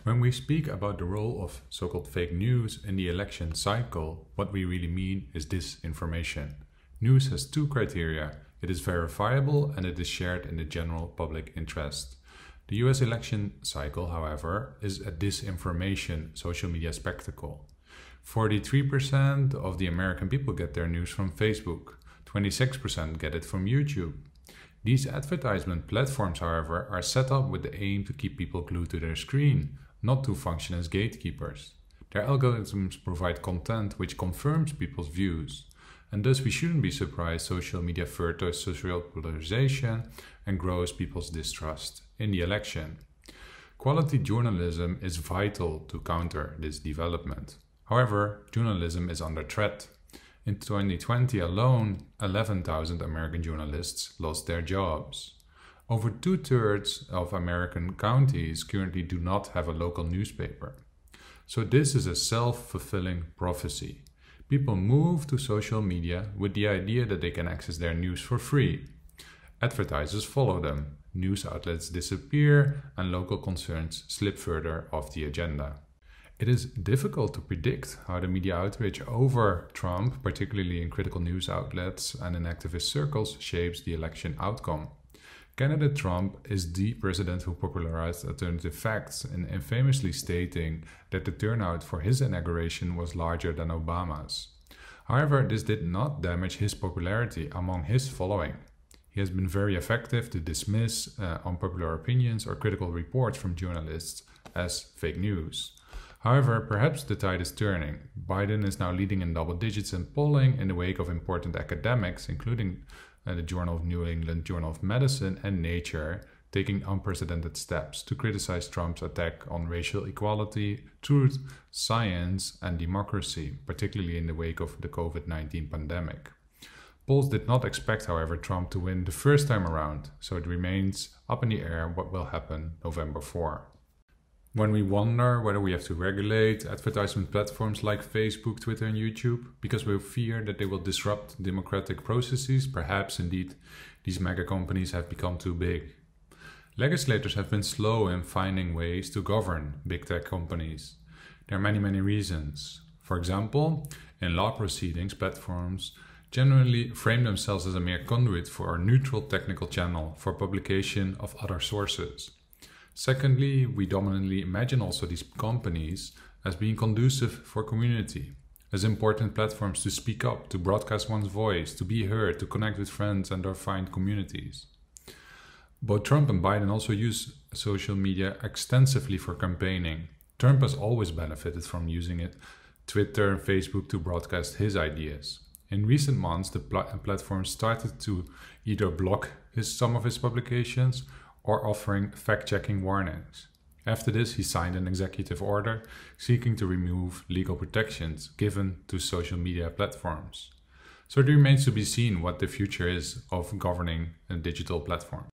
When we speak about the role of so-called fake news in the election cycle, what we really mean is disinformation. News has two criteria. It is verifiable and it is shared in the general public interest. The US election cycle, however, is a disinformation social media spectacle. 43% of the American people get their news from Facebook. 26% get it from YouTube. These advertisement platforms, however, are set up with the aim to keep people glued to their screen, not to function as gatekeepers. Their algorithms provide content which confirms people's views, and thus we shouldn't be surprised social media furthers social polarization and grows people's distrust in the election. Quality journalism is vital to counter this development. However, journalism is under threat. In 2020 alone, 11,000 American journalists lost their jobs. Over 2/3 of American counties currently do not have a local newspaper. So this is a self-fulfilling prophecy. People move to social media with the idea that they can access their news for free. Advertisers follow them, news outlets disappear, and local concerns slip further off the agenda. It is difficult to predict how the media outrage over Trump, particularly in critical news outlets and in activist circles, shapes the election outcome. Candidate Trump is the president who popularized alternative facts and infamously stating that the turnout for his inauguration was larger than Obama's. However, this did not damage his popularity among his following. He has been very effective to dismiss unpopular opinions or critical reports from journalists as fake news. However, perhaps the tide is turning. Biden is now leading in double digits in polling in the wake of important academics, including the Journal of New England Journal of Medicine and Nature, taking unprecedented steps to criticize Trump's attack on racial equality, truth, science, and democracy, particularly in the wake of the COVID-19 pandemic. Polls did not expect, however, Trump to win the first time around, so it remains up in the air what will happen November 4. When we wonder whether we have to regulate advertisement platforms like Facebook, Twitter and YouTube because we fear that they will disrupt democratic processes, perhaps indeed these mega companies have become too big. Legislators have been slow in finding ways to govern big tech companies. There are many reasons. For example, in law proceedings, platforms generally frame themselves as a mere conduit for a neutral technical channel for publication of other sources. Secondly, we dominantly imagine also these companies as being conducive for community, as important platforms to speak up, to broadcast one's voice, to be heard, to connect with friends and or find communities. Both Trump and Biden also use social media extensively for campaigning. Trump has always benefited from using it, Twitter and Facebook, to broadcast his ideas. In recent months, the platform started to either block some of his publications or offering fact-checking warnings. After this, he signed an executive order seeking to remove legal protections given to social media platforms. So it remains to be seen what the future is of governing a digital platform.